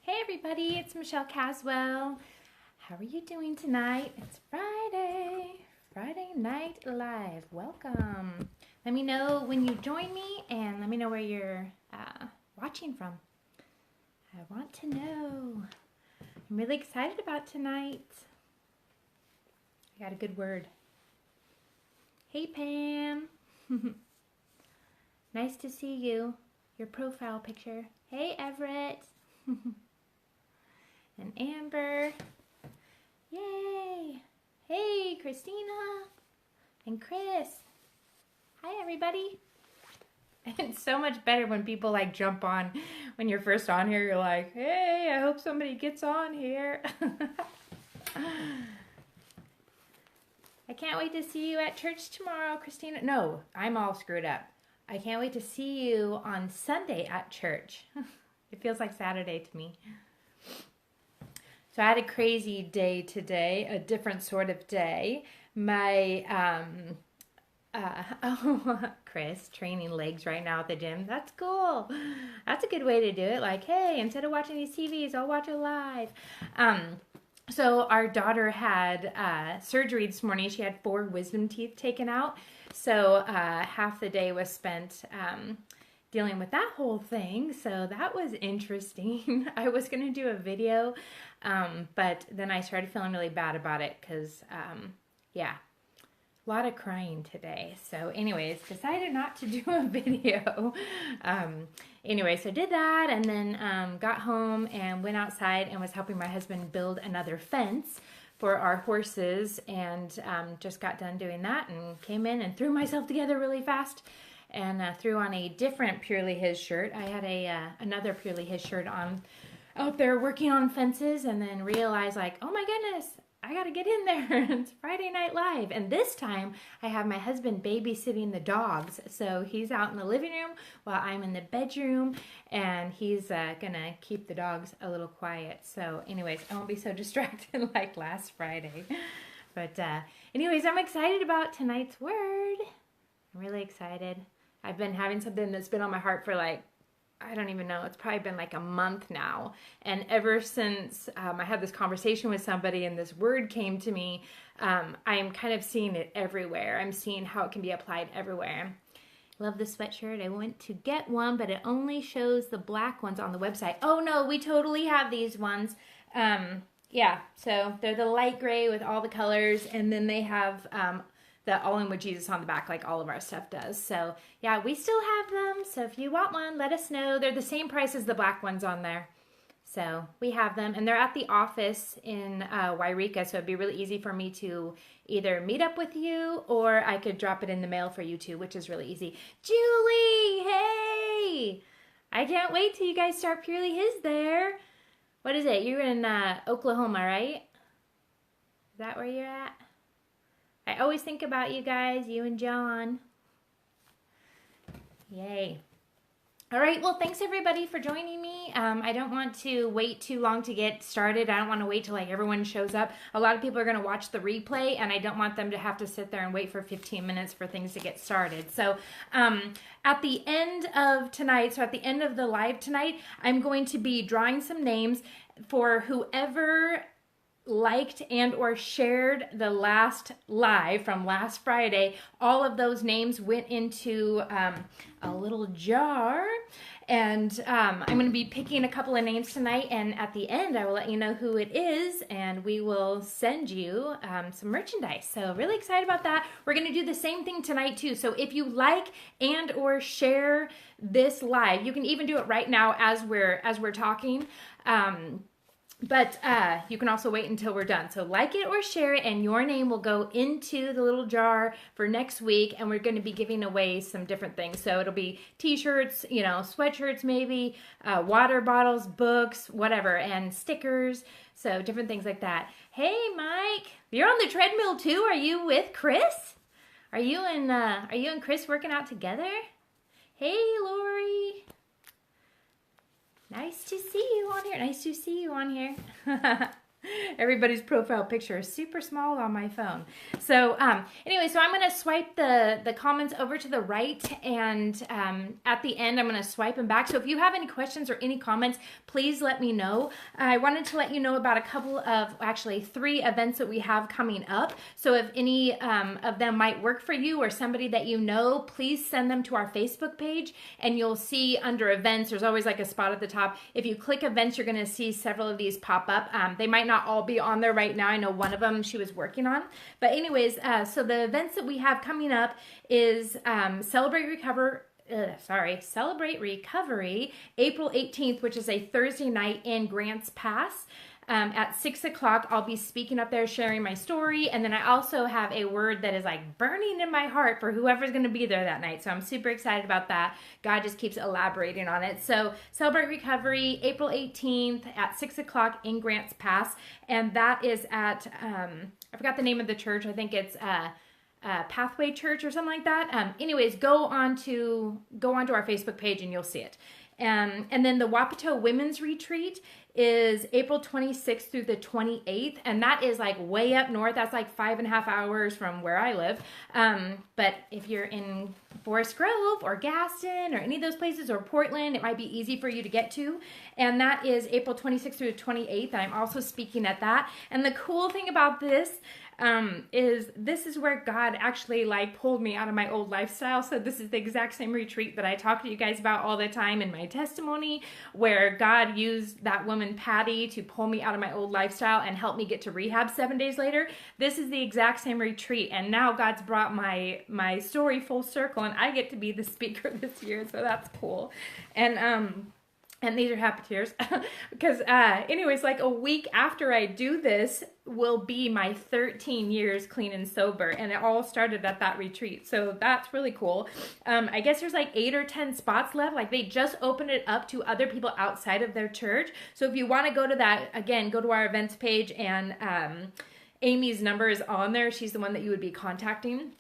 Hey everybody, it's Michelle Caswell. How are you doing tonight? It's Friday Night Live. Welcome. Let me know when you join me and let me know where you're watching from. I want to know. I'm really excited about tonight. I got a good word. Hey Pam. Nice to see you. Your profile picture. Hey Everett. And Amber. Yay! Hey, Christina and Chris. Hi, everybody. It's so much better when people like jump on. When you're first on here, you're like, hey, I hope somebody gets on here. I can't wait to see you at church tomorrow, Christina. No, I'm all screwed up. I can't wait to see you on Sunday at church. It feels like Saturday to me. So I had a crazy day today, a different sort of day. My, Chris, training legs right now at the gym. That's cool. That's a good way to do it. Like, hey, instead of watching these TVs, I'll watch it live. So our daughter had surgery this morning. She had 4 wisdom teeth taken out. So half the day was spent dealing with that whole thing. So that was interesting. I was going to do a video, but then I started feeling really bad about it because, yeah, a lot of crying today. So anyways, decided not to do a video. Anyway, so did that and then got home and went outside and was helping my husband build another fence for our horses and just got done doing that and came in and threw myself together really fast and threw on a different Purely His shirt. I had another Purely His shirt on out there working on fences and then realized like, oh my goodness, I gotta get in there. It's Friday Night Live. And this time I have my husband babysitting the dogs. So he's out in the living room while I'm in the bedroom and he's gonna keep the dogs a little quiet. So anyways, I won't be so distracted like last Friday. But anyways, I'm excited about tonight's word. I'm really excited. I've been having something that's been on my heart for like, I don't even know, it's probably been like a month now. And ever since I had this conversation with somebody and this word came to me, I'm kind of seeing it everywhere. I'm seeing how it can be applied everywhere. Love the sweatshirt. I went to get one, but it only shows the black ones on the website. Oh no, we totally have these ones. Yeah, so they're the light gray with all the colors, and then they have the All In With Jesus on the back like all of our stuff does. So yeah, we still have them. So if you want one, let us know. They're the same price as the black ones on there. So we have them and they're at the office in Wairika. So it'd be really easy for me to either meet up with you or I could drop it in the mail for you too, which is really easy. Julie, hey! I can't wait till you guys start Purely His there. What is it? You're in Oklahoma, right? Is that where you're at? I always think about you guys, you and John. Yay. All right, well, thanks everybody for joining me. I don't want to wait too long to get started. I don't want to wait till like everyone shows up. A lot of people are going to watch the replay and I don't want them to have to sit there and wait for 15 minutes for things to get started. So at the end of tonight, so at the end of the live tonight, I'm going to be drawing some names for whoever liked and or shared the last live from last Friday. All of those names went into a little jar and I'm going to be picking a couple of names tonight, and at the end I will let you know who it is and we will send you some merchandise. So really excited about that. We're going to do the same thing tonight too. So if you like and or share this live, you can even do it right now as we're talking. But you can also wait until we're done. So like it or share it and your name will go into the little jar for next week, and we're going to be giving away some different things. So it'll be t-shirts, you know, sweatshirts maybe, water bottles, books, whatever, and stickers. So different things like that. Hey Mike, you're on the treadmill too. Are you with Chris? Are you and Chris working out together? Hey Lori. Nice to see you on here. Nice to see you on here. Everybody's profile picture is super small on my phone. So anyway, so I'm going to swipe the comments over to the right, and at the end, I'm going to swipe them back. So if you have any questions or any comments, please let me know. I wanted to let you know about a couple of, actually 3 events that we have coming up. So if any of them might work for you or somebody that you know, please send them to our Facebook page, and you'll see under events, there's always like a spot at the top. If you click events, you're going to see several of these pop up. They might not all be on there right now. I know one of them she was working on. But anyways, so the events that we have coming up is Celebrate Recovery, April 18th, which is a Thursday night in Grants Pass. At 6 o'clock, I'll be speaking up there, sharing my story. And then I also have a word that is like burning in my heart for whoever's going to be there that night. So I'm super excited about that. God just keeps elaborating on it. So Celebrate Recovery, April 18th at 6 o'clock in Grants Pass. And that is at, I forgot the name of the church. I think it's Pathway Church or something like that. Anyways, go on to our Facebook page and you'll see it. And then the Wapato Women's Retreat is April 26th through the 28th, and that is like way up north. That's like 5.5 hours from where I live. But if you're in Forest Grove or Gaston or any of those places, or Portland, it might be easy for you to get to. And that is April 26th through the 28th. I'm also speaking at that. And the cool thing about this is this is where God actually like pulled me out of my old lifestyle. So this is the exact same retreat that I talk to you guys about all the time in my testimony, where God used that woman Patty to pull me out of my old lifestyle and help me get to rehab 7 days later. This is the exact same retreat, and now God's brought my story full circle, and I get to be the speaker this year, so that's cool. And these are happy tears because anyways, like a week after I do this will be my 13 years clean and sober, and it all started at that retreat. So that's really cool. I guess there's like 8 or 10 spots left. Like they just opened it up to other people outside of their church. So if you want to go to that, again, go to our events page, and Amy's number is on there. She's the one that you would be contacting.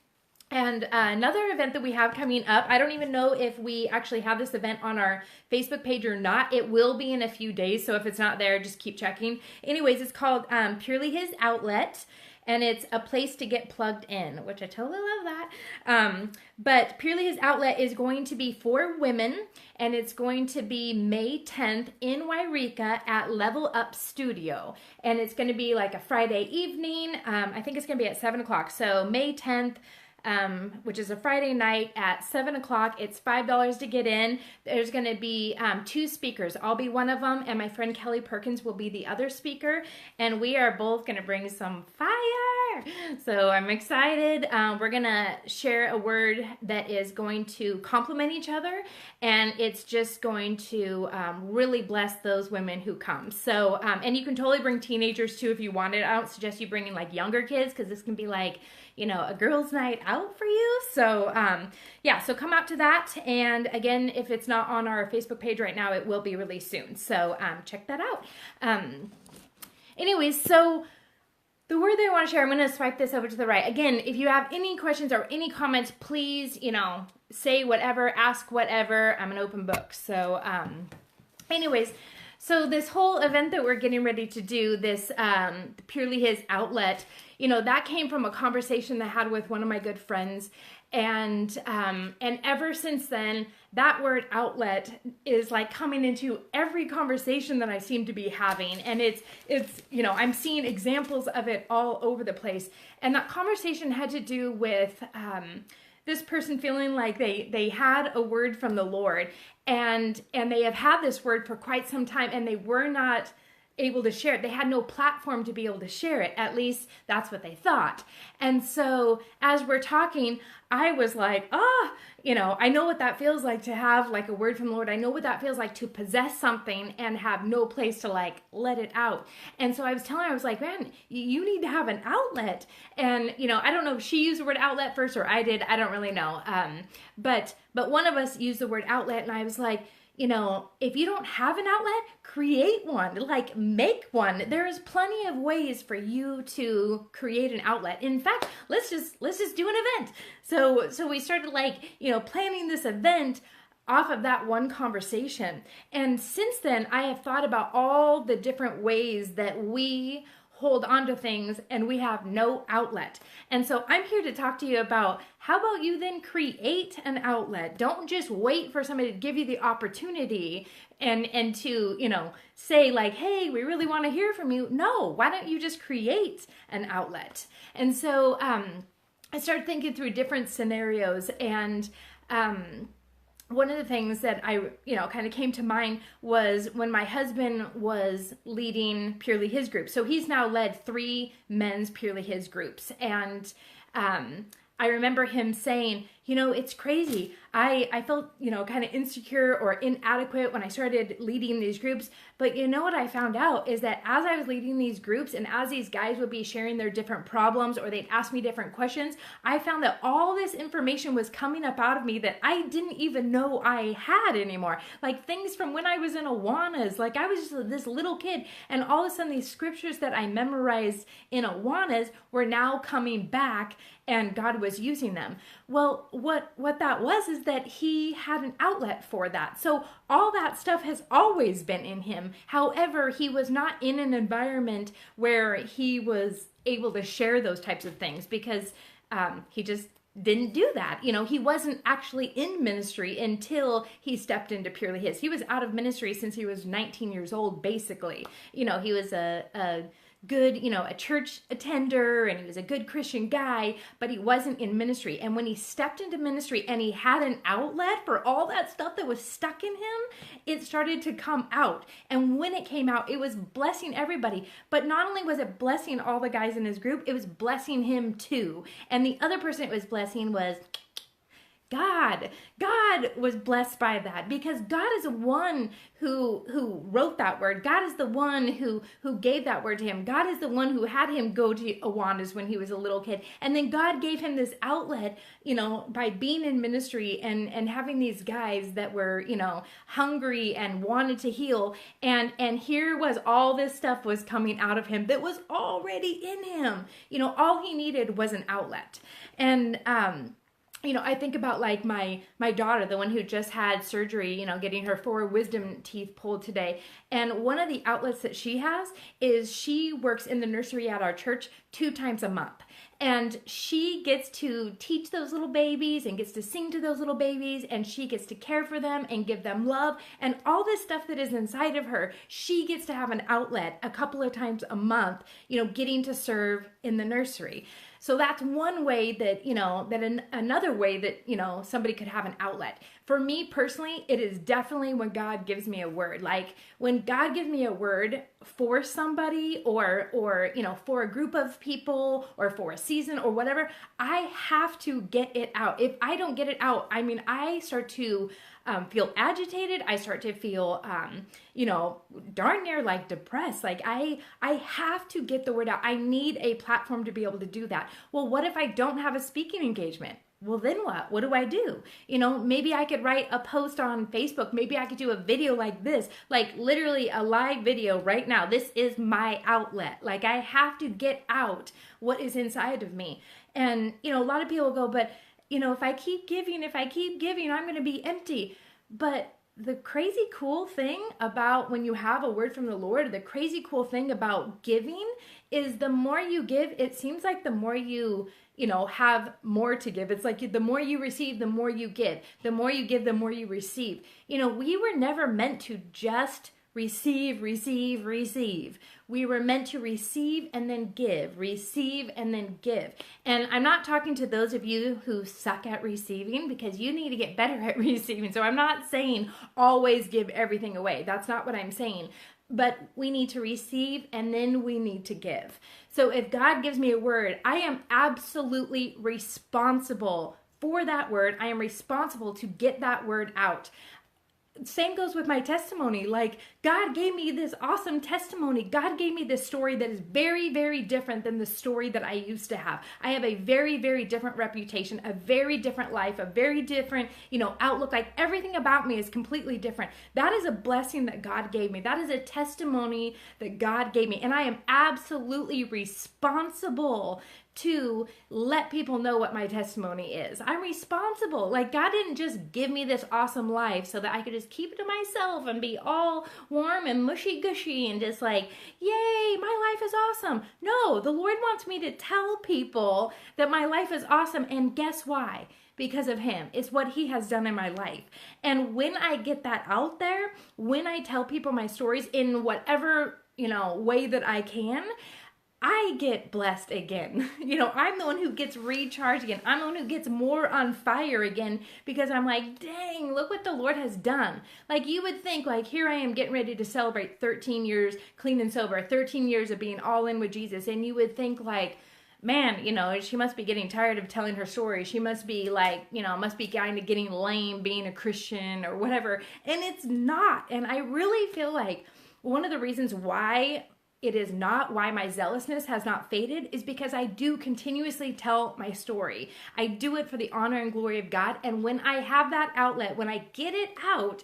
And another event that we have coming up, I don't even know if we actually have this event on our Facebook page or not. It will be in a few days, so if it's not there, just keep checking. Anyways, it's called Purely His Outlet, and it's a place to get plugged in, which I totally love that. But Purely His Outlet is going to be for women, and it's going to be May 10th in Wairika at Level Up Studio. And it's going to be like a Friday evening. I think it's going to be at 7 o'clock. So May 10th, which is a Friday night at 7 o'clock. It's $5 to get in. There's going to be 2 speakers. I'll be one of them, and my friend Kelly Perkins will be the other speaker. And we are both going to bring some fire. So I'm excited. We're going to share a word that is going to complement each other, and it's just going to really bless those women who come. So, and you can totally bring teenagers too if you wanted. I don't suggest you bringing like younger kids, because this can be like, you know, a girls' night out for you. So, yeah, so come out to that. And again, if it's not on our Facebook page right now, it will be released soon. So, check that out. Anyways, so the word that I want to share, I'm going to swipe this over to the right. Again, if you have any questions or any comments, please, you know, say whatever, ask whatever. I'm an open book. So, anyways, so this whole event that we're getting ready to do, this Purely His Outlet, you know, that came from a conversation that I had with one of my good friends. And ever since then, that word outlet is like coming into every conversation that I seem to be having. And it's, you know, I'm seeing examples of it all over the place. And that conversation had to do with this person feeling like they had a word from the Lord, and they have had this word for quite some time, and they were not able to share it. They had no platform to be able to share it. At least that's what they thought. And so as we're talking, I was like, you know, I know what that feels like to have like a word from the Lord. I know what that feels like to possess something and have no place to like let it out. And so I was telling her, I was like, man, you need to have an outlet. And, you know, I don't know if she used the word outlet first or I did. I don't really know. But one of us used the word outlet, and I was like, you know, if you don't have an outlet, create one, like make one. There's plenty of ways for you to create an outlet. In fact, let's just do an event. So we started like, you know, planning this event off of that one conversation. And since then, I have thought about all the different ways that we hold on to things and we have no outlet. And so I'm here to talk to you about how about you then create an outlet. Don't just wait for somebody to give you the opportunity and to, say like, hey, we really want to hear from you. No, why don't you just create an outlet? And so I started thinking through different scenarios, and one of the things that I, kind of came to mind was when my husband was leading Purely His group. So he's now led 3 men's Purely His groups. And I remember him saying, it's crazy. I felt, kind of insecure or inadequate when I started leading these groups. But what I found out is that as I was leading these groups and as these guys would be sharing their different problems or they'd ask me different questions, I found that all this information was coming up out of me that I didn't even know I had anymore. Like things from when I was in Awanas, like I was just this little kid, and all of a sudden these scriptures that I memorized in Awanas were now coming back and God was using them. Well, what that was is that he had an outlet for that. So all that stuff has always been in him. However, he was not in an environment where he was able to share those types of things because he just didn't do that. He wasn't actually in ministry until he stepped into Purely His. He was out of ministry since he was 19 years old, basically. He was a good, a church attender, and he was a good Christian guy, but he wasn't in ministry. And when he stepped into ministry and he had an outlet for all that stuff that was stuck in him, it started to come out. And when it came out, it was blessing everybody. But not only was it blessing all the guys in his group, it was blessing him too. And the other person it was blessing was God. God was blessed by that because God is the one who wrote that word. God is the one who gave that word to him. God is the one who had him go to Awanas when he was a little kid. And then God gave him this outlet, by being in ministry and having these guys that were, hungry and wanted to heal. And here was all this stuff was coming out of him that was already in him. All he needed was an outlet. And, I think about like my daughter, the one who just had surgery, getting her 4 wisdom teeth pulled today. And one of the outlets that she has is she works in the nursery at our church 2 times a month. And she gets to teach those little babies and gets to sing to those little babies, and she gets to care for them and give them love and all this stuff that is inside of her. She gets to have an outlet a couple of times a month, getting to serve in the nursery. So that's one way that, another way that, somebody could have an outlet. For me personally, it is definitely when God gives me a word. Like when God gives me a word for somebody or for a group of people or for a season or whatever, I have to get it out. If I don't get it out, I start to feel agitated. I start to feel, darn near like depressed. Like I have to get the word out. I need a platform to be able to do that. Well, what if I don't have a speaking engagement? Well, then what? What do I do? Maybe I could write a post on Facebook. Maybe I could do a video like this, like literally a live video right now. This is my outlet. Like I have to get out what is inside of me. And, a lot of people go, but if I keep giving, I'm going to be empty. But the crazy cool thing about when you have a word from the Lord, the crazy cool thing about giving is the more you give, it seems like the more you have more to give. It's like the more you receive, the more you give. The more you give, the more you receive. We were never meant to just receive. We were meant to receive and then give, receive and then give. And I'm not talking to those of you who suck at receiving, because you need to get better at receiving. So I'm not saying always give everything away. That's not what I'm saying. But we need to receive and then we need to give. So if God gives me a word, I am absolutely responsible for that word. I am responsible to get that word out. Same goes with my testimony. Like God gave me this awesome testimony. God gave me this story that is very, very different than the story that I used to have. I have a very, very different reputation, a very different life, a very different, outlook. Like everything about me is completely different. That is a blessing that God gave me. That is a testimony that God gave me. And I am absolutely responsible to let people know what my testimony is. I'm responsible. Like, God didn't just give me this awesome life so that I could just keep it to myself and be all warm and mushy gushy and just like, yay, my life is awesome. No, the Lord wants me to tell people that my life is awesome. And guess why? Because of him. It's what he has done in my life. And when I get that out there, when I tell people my stories in whatever, way that I can, I get blessed again. I'm the one who gets recharged again. I'm the one who gets more on fire again because I'm like, dang, look what the Lord has done. Like, you would think, like, here I am getting ready to celebrate 13 years clean and sober, 13 years of being all in with Jesus. And you would think, like, man, she must be getting tired of telling her story. She must be like, must be kind of getting lame being a Christian or whatever. And it's not. And I really feel like one of the reasons why it is not, why my zealousness has not faded, is because I do continuously tell my story. I do it for the honor and glory of God. And when I have that outlet, when I get it out,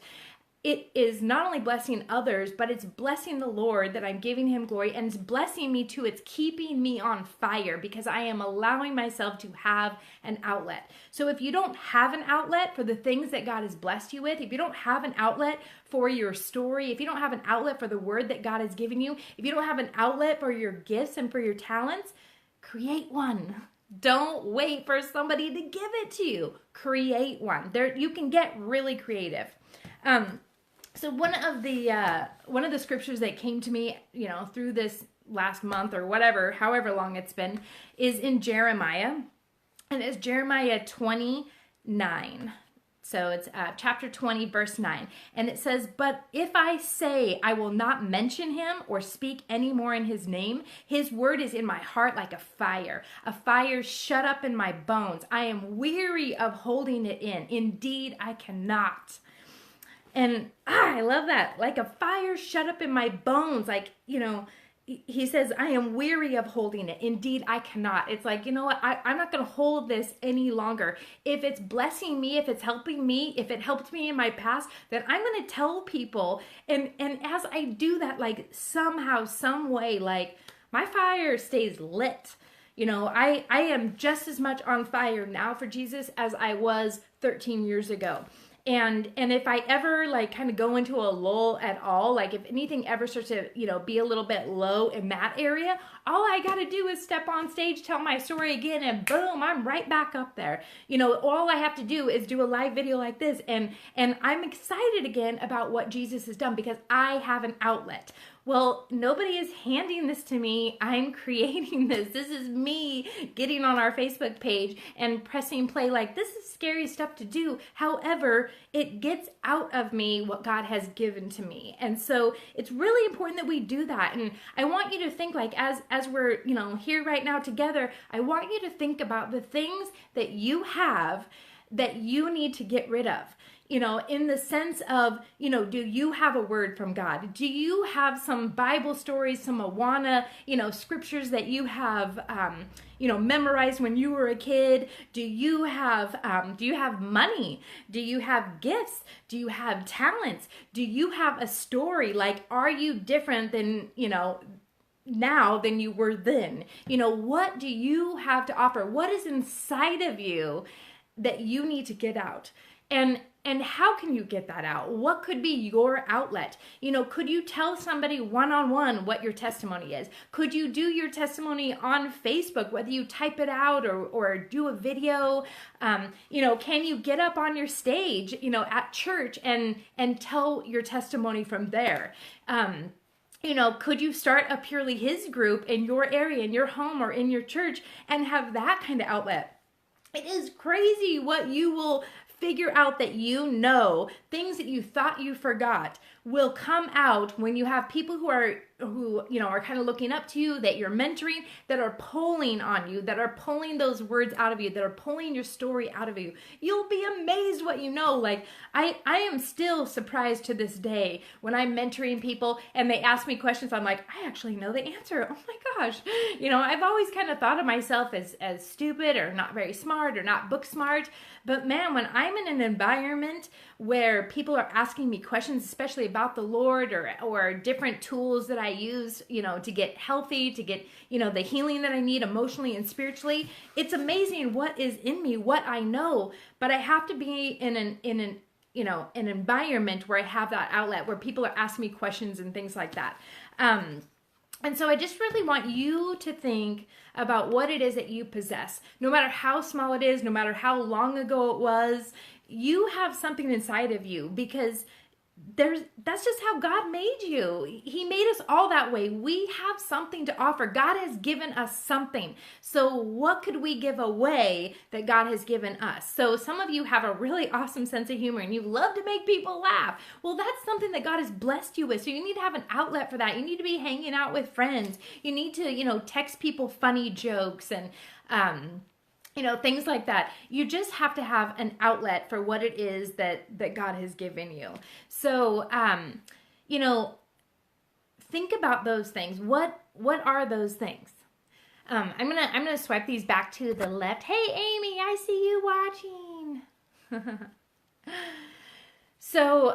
it is not only blessing others, but it's blessing the Lord that I'm giving him glory, and it's blessing me too. It's keeping me on fire because I am allowing myself to have an outlet. So if you don't have an outlet for the things that God has blessed you with, if you don't have an outlet for your story, if you don't have an outlet for the word that God has given you, if you don't have an outlet for your gifts and for your talents, create one. Don't wait for somebody to give it to you. Create one. You can get really creative. So one of the scriptures that came to me, through this last month or whatever, however long it's been, is in Jeremiah, and it's Jeremiah 29. So it's chapter 20, verse 9. And it says, "But if I say I will not mention him or speak any more in his name, his word is in my heart like a fire shut up in my bones. I am weary of holding it in. Indeed, I cannot." And I love that. Like a fire shut up in my bones. Like, he says, I am weary of holding it. Indeed, I cannot. It's like, I'm not going to hold this any longer. If it's blessing me, if it's helping me, if it helped me in my past, then I'm going to tell people. And as I do that, like somehow, some way, like my fire stays lit. I am just as much on fire now for Jesus as I was 13 years ago. And if I ever kind of go into a lull at all, like if anything ever starts to, be a little bit low in that area, all I got to do is step on stage, tell my story again, and boom, I'm right back up there. All I have to do is do a live video like this, and I'm excited again about what Jesus has done because I have an outlet. Well, nobody is handing this to me. I'm creating this. This is me getting on our Facebook page and pressing play. Like, this is scary stuff to do. However, it gets out of me what God has given to me. And so it's really important that we do that. And I want you to think, like, as we're, here right now together, I want you to think about the things that you have that you need to get rid of. In the sense of, do you have a word from God? Do you have some Bible stories, some Awana, scriptures that you have, memorized when you were a kid? Do you have money? Do you have gifts? Do you have talents? Do you have a story? Like, are you different than, now than you were then? What do you have to offer? What is inside of you that you need to get out? And how can you get that out? What could be your outlet? Could you tell somebody one-on-one what your testimony is? Could you do your testimony on Facebook, whether you type it out or do a video? Can you get up on your stage, at church and tell your testimony from there? Could you start a Purely His group in your area, in your home, or in your church and have that kind of outlet? It is crazy what you will figure out that things that you thought you forgot will come out when you have people who are kind of looking up to you, that you're mentoring, that are pulling on you, that are pulling those words out of you, that are pulling your story out of you. You'll be amazed what you know. Like, I am still surprised to this day when I'm mentoring people and they ask me questions. I'm like, I actually know the answer. Oh my gosh. I've always kind of thought of myself as stupid or not very smart or not book smart. But man, when I'm in an environment where people are asking me questions, especially about the Lord, or different tools that I use, to get healthy, to get, the healing that I need emotionally and spiritually. It's amazing what is in me, what I know, but I have to be in an environment where I have that outlet, where people are asking me questions and things like that. And so I just really want you to think about what it is that you possess. No matter how small it is, no matter how long ago it was, you have something inside of you, because that's just how God made you. He made us all that way. We have something to offer. God has given us something. So what could we give away that God has given us? So some of you have a really awesome sense of humor and you love to make people laugh. Well, that's something that God has blessed you with. So you need to have an outlet for that. You need to be hanging out with friends. You need to, text people funny jokes and, things like that. You just have to have an outlet for what it is that God has given you. So, think about those things. What are those things? I'm gonna swipe these back to the left. Hey, Amy, I see you watching. So,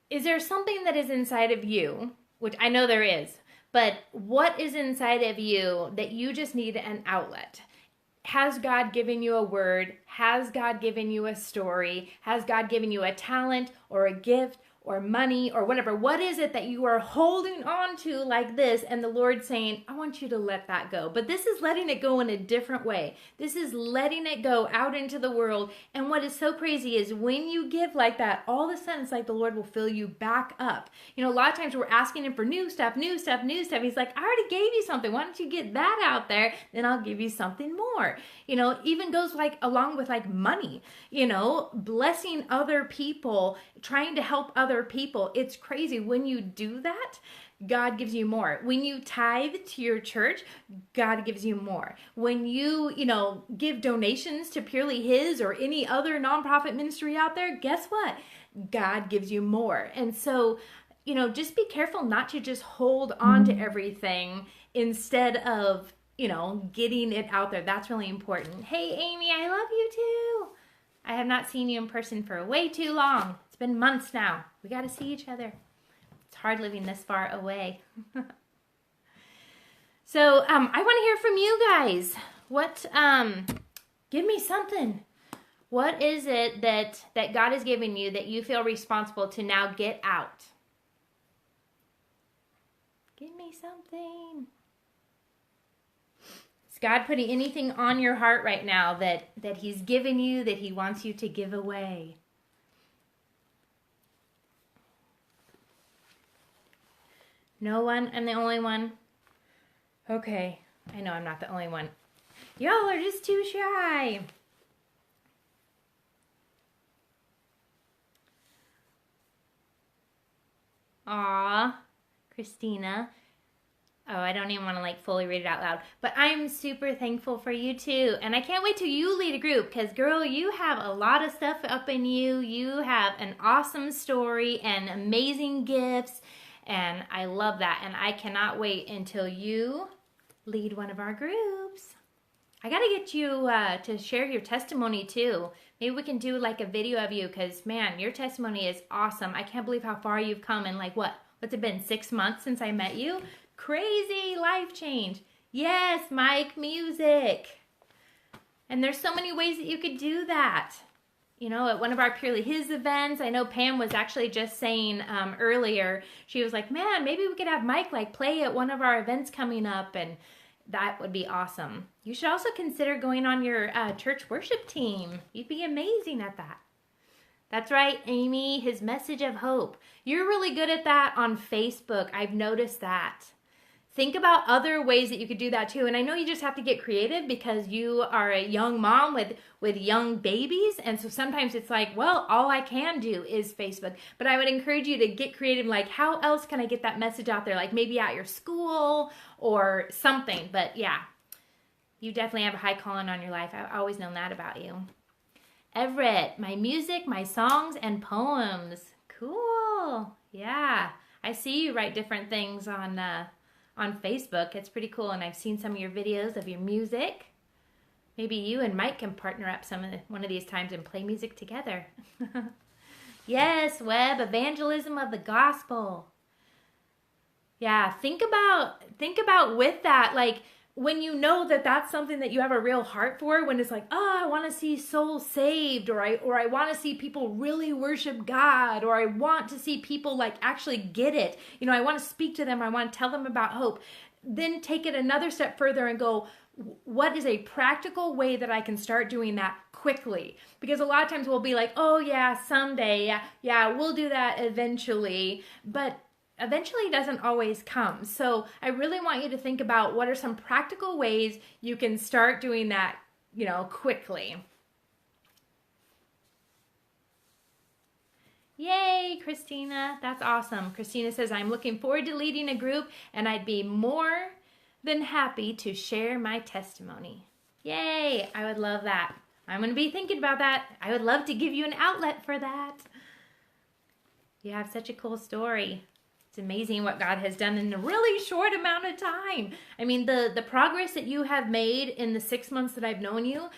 is there something that is inside of you, which I know there is, but what is inside of you that you just need an outlet? Has God given you a word? Has God given you a story? Has God given you a talent or a gift or money or whatever? What is it that you are holding on to like this, and the Lord's saying, I want you to let that go? But this is letting it go in a different way. This is letting it go out into the world. And what is so crazy is when you give like that, all of a sudden it's like the Lord will fill you back up. A lot of times we're asking him for new stuff, new stuff, new stuff. He's like, I already gave you something. Why don't you get that out there? Then I'll give you something more. Even goes like along with like money, blessing other people, trying to help other people. It's crazy. When you do that, God gives you more. When you tithe to your church, God gives you more. When you, give donations to purely his or any other nonprofit ministry out there, guess what? God gives you more. And so, just be careful not to just hold on to everything instead of, getting it out there. That's really important. Hey, Amy, I love you too. I have not seen you in person for way too long. It's been months now. We got to see each other. It's hard living this far away. So I want to hear from you guys. Give me something. What is it that God has given you that you feel responsible to now get out? Give me something. Is God putting anything on your heart right now that he's given you, that he wants you to give away? No one? I'm the only one? Okay. I know I'm not the only one. Y'all are just too shy. Aw, Christina. Oh, I don't even want to fully read it out loud. But I'm super thankful for you too. And I can't wait till you lead a group, because girl, you have a lot of stuff up in you. You have an awesome story and amazing gifts. And I love that. And I cannot wait until you lead one of our groups. I got to get you to share your testimony too. Maybe we can do a video of you, because man, your testimony is awesome. I can't believe how far you've come in what's it been, 6 months since I met you? Crazy life change. Yes, Mike, music. And there's so many ways that you could do that. At one of our Purely His events, I know Pam was actually just saying earlier, she was like, man, maybe we could have Mike play at one of our events coming up, and that would be awesome. You should also consider going on your church worship team. You'd be amazing at that. That's right, Amy, his message of hope. You're really good at that on Facebook. I've noticed that. Think about other ways that you could do that too. And I know you just have to get creative, because you are a young mom with young babies. And so sometimes it's all I can do is Facebook. But I would encourage you to get creative. How else can I get that message out there? Maybe at your school or something. But yeah, you definitely have a high calling on your life. I've always known that about you. Everett, my music, my songs, and poems. Cool. Yeah. I see you write different things on Facebook. It's pretty cool. And I've seen some of your videos of your music. Maybe you and Mike can partner up one of these times and play music together. Yes, Web, evangelism of the gospel. Yeah, think about with that, like when you know that that's something that you have a real heart for, when it's like, oh, I want to see souls saved, or I want to see people really worship God, or I want to see people like actually get it. I want to speak to them. I want to tell them about hope. Then take it another step further and go, what is a practical way that I can start doing that quickly? Because a lot of times we'll be like, oh yeah, someday, yeah, we'll do that eventually, but eventually doesn't always come. So I really want you to think about what are some practical ways you can start doing that, quickly. Yay, Christina. That's awesome. Christina says, I'm looking forward to leading a group and I'd be more than happy to share my testimony. Yay, I would love that. I'm going to be thinking about that. I would love to give you an outlet for that. You have such a cool story. It's amazing what God has done in a really short amount of time. I mean, the progress that you have made in the 6 months that I've known you,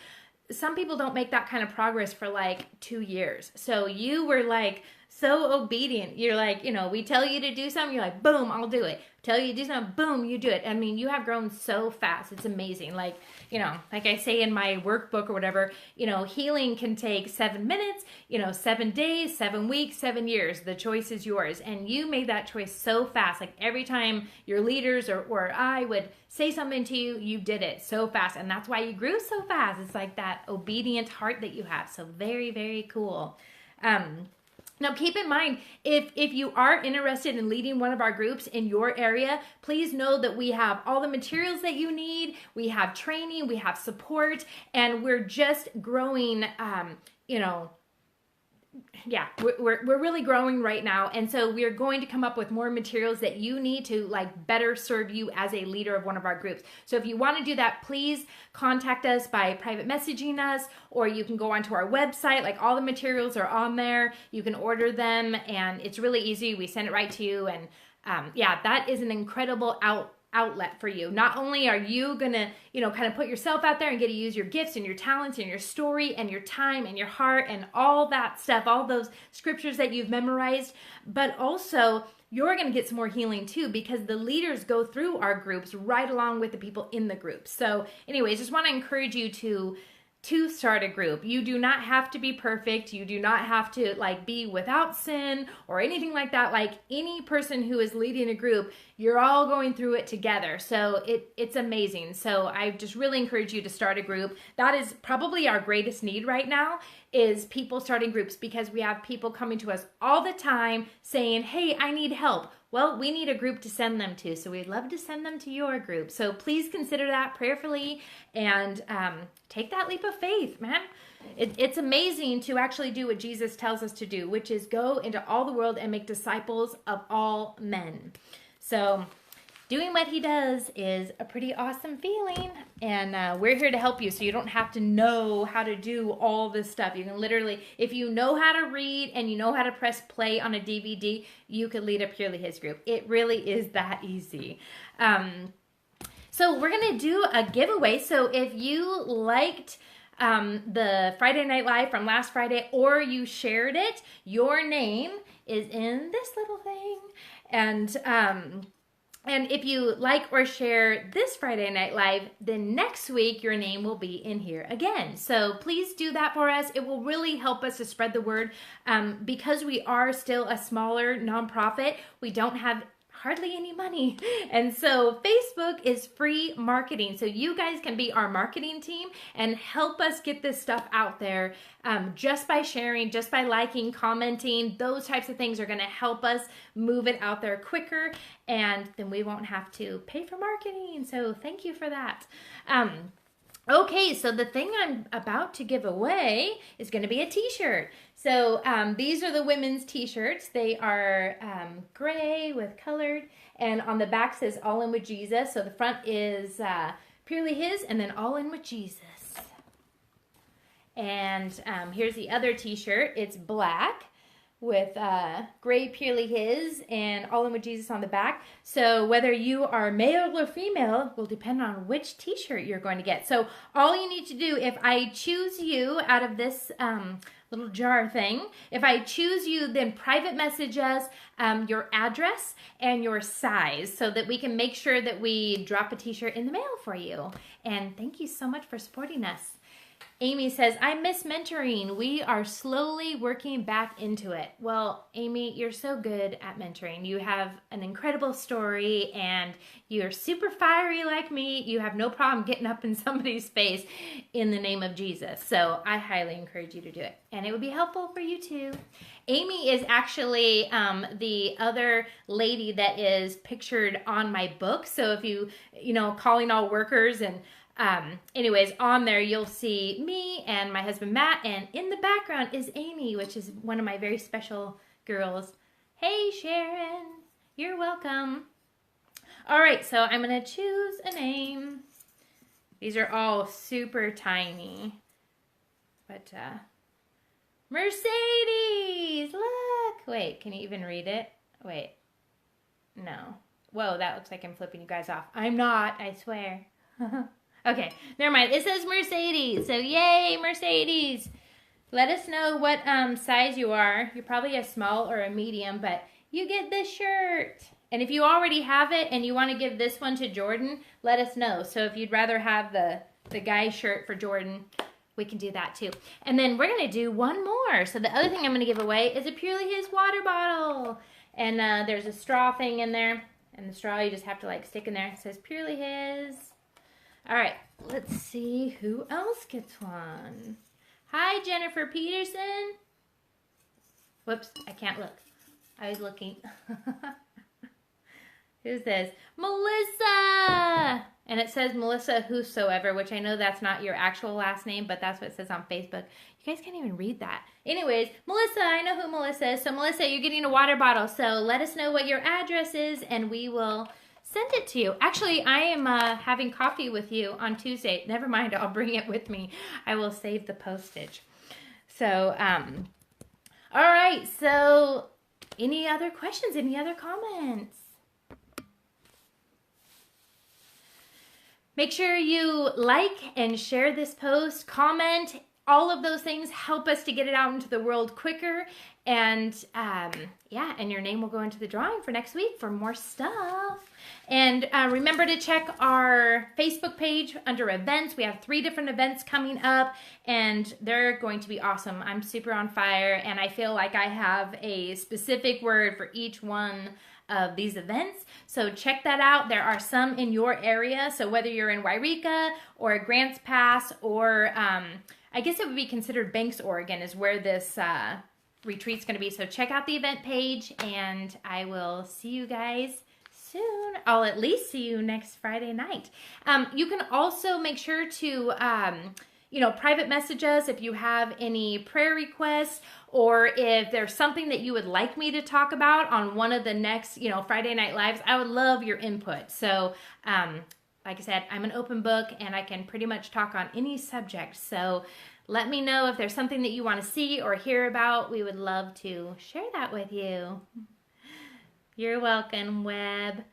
some people don't make that kind of progress for like 2 years. So you were like so obedient. You're like, we tell you to do something, you're like, boom, I'll do it. Tell you to do something, boom, you do it. I mean, you have grown so fast. It's amazing. Like, like I say in my workbook or whatever, healing can take 7 minutes, 7 days, 7 weeks, 7 years. The choice is yours. And you made that choice so fast. Like every time your leaders or I would say something to you, you did it so fast. And that's why you grew so fast. It's like that obedient heart that you have. So very, very cool. Now, keep in mind, if you are interested in leading one of our groups in your area, please know that we have all the materials that you need. We have training, we have support, and we're just growing, we're really growing right now. And so we're going to come up with more materials that you need to like better serve you as a leader of one of our groups. So if you want to do that, please contact us by private messaging us, or you can go onto our website. Like all the materials are on there. You can order them and it's really easy. We send it right to you. And that is an incredible outlet for you. Not only are you gonna, kind of put yourself out there and get to use your gifts and your talents and your story and your time and your heart and all that stuff, all those scriptures that you've memorized, but also you're going to get some more healing too, because the leaders go through our groups right along with the people in the group. So anyways, just want to encourage you to start a group. You do not have to be perfect. You do not have to like be without sin or anything like that. Like any person who is leading a group, you're all going through it together. So it's amazing. So I just really encourage you to start a group. That is probably our greatest need right now, is people starting groups, because we have people coming to us all the time saying, hey, I need help. Well, we need a group to send them to, so we'd love to send them to your group. So please consider that prayerfully and take that leap of faith, man. It's amazing to actually do what Jesus tells us to do, which is go into all the world and make disciples of all men. So doing what he does is a pretty awesome feeling, and we're here to help you, so you don't have to know how to do all this stuff. You can literally, if you know how to read and you know how to press play on a DVD, you could lead a Purely His group. It really is that easy. So we're going to do a giveaway. So if you liked the Friday Night Live from last Friday, or you shared it, your name is in this little thing. And if you like or share this Friday Night Live, then next week your name will be in here again. So please do that for us. It will really help us to spread the word. Because we are still a smaller nonprofit, we don't have hardly any money. And so Facebook is free marketing. So you guys can be our marketing team and help us get this stuff out there, just by sharing, just by liking, commenting. Those types of things are going to help us move it out there quicker, and then we won't have to pay for marketing. So thank you for that. Okay, so the thing I'm about to give away is going to be a t-shirt. So these are the women's t-shirts. They are gray with colored, and on the back says All In With Jesus. So the front is Purely His, and then All In With Jesus. And here's the other t-shirt. It's black with gray Purely His and All In With Jesus on the back. So whether you are male or female will depend on which t-shirt you're going to get. So all you need to do, if I choose you out of this little jar thing. If I choose you, then private message us your address and your size so that we can make sure that we drop a t-shirt in the mail for you. And thank you so much for supporting us. Amy says, I miss mentoring. We are slowly working back into it. Well, Amy, you're so good at mentoring. You have an incredible story and you're super fiery like me. You have no problem getting up in somebody's face in the name of Jesus. So I highly encourage you to do it. And it would be helpful for you too. Amy is actually the other lady that is pictured on my book. So if you calling all workers and anyways, on there you'll see me and my husband Matt, and in the background is Amy, which is one of my very special girls. Hey Sharon, you're welcome. All right, so I'm gonna choose a name. These are all super tiny, but Mercedes, look. Wait, can you even read it? Wait, no. Whoa, that looks like I'm flipping you guys off. I'm not, I swear. Okay, never mind. It says Mercedes, so yay, Mercedes. Let us know what size you are. You're probably a small or a medium, but you get this shirt. And if you already have it and you want to give this one to Jordan, let us know. So if you'd rather have the guy's shirt for Jordan, we can do that too. And then we're going to do one more. So the other thing I'm going to give away is a Purely His water bottle. And there's a straw thing in there. And the straw you just have to like stick in there. It says Purely His. All right, let's see who else gets one. Hi, Jennifer Peterson. Whoops, I can't look. I was looking. Who's this? Melissa! And it says Melissa Whosoever, which I know that's not your actual last name, but that's what it says on Facebook. You guys can't even read that. Anyways, Melissa, I know who Melissa is. So Melissa, you're getting a water bottle. So let us know what your address is and we will send it to you. Actually, I am having coffee with you on Tuesday. Never mind, I'll bring it with me. I will save the postage. So, all right. So, any other questions? Any other comments? Make sure you like and share this post, comment. All of those things help us to get it out into the world quicker. And yeah, and your name will go into the drawing for next week for more stuff. And remember to check our Facebook page under events. We have 3 different events coming up and they're going to be awesome. I'm super on fire and I feel like I have a specific word for each one of these events. So check that out. There are some in your area. So whether you're in Wairika or Grants Pass or I guess it would be considered Banks, Oregon is where this retreat's going to be. So check out the event page and I will see you guys soon. I'll at least see you next Friday night. You can also make sure to private message us if you have any prayer requests or if there's something that you would like me to talk about on one of the next, Friday Night Lives. I would love your input. So, like I said, I'm an open book and I can pretty much talk on any subject. So let me know if there's something that you want to see or hear about. We would love to share that with you. You're welcome, Webb.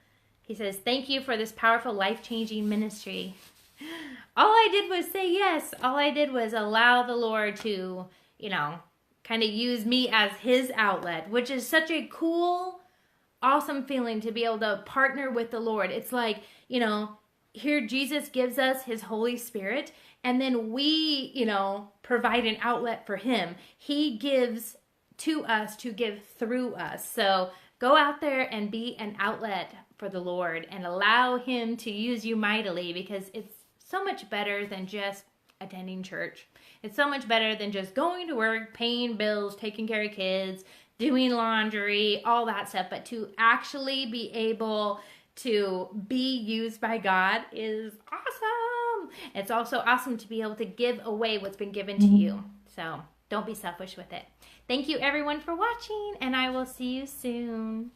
He says, thank you for this powerful, life-changing ministry. All I did was say yes. All I did was allow the Lord to, kind of use me as his outlet, which is such a cool, awesome feeling to be able to partner with the Lord. It's like, here Jesus gives us his Holy Spirit, and then we, provide an outlet for him. He gives to us to give through us. So go out there and be an outlet for the Lord and allow him to use you mightily, because it's so much better than just attending church. It's so much better than just going to work, paying bills, taking care of kids, doing laundry, all that stuff. But to actually be able to be used by God is awesome. It's also awesome to be able to give away what's been given to you. So don't be selfish with it. Thank you everyone for watching, and I will see you soon.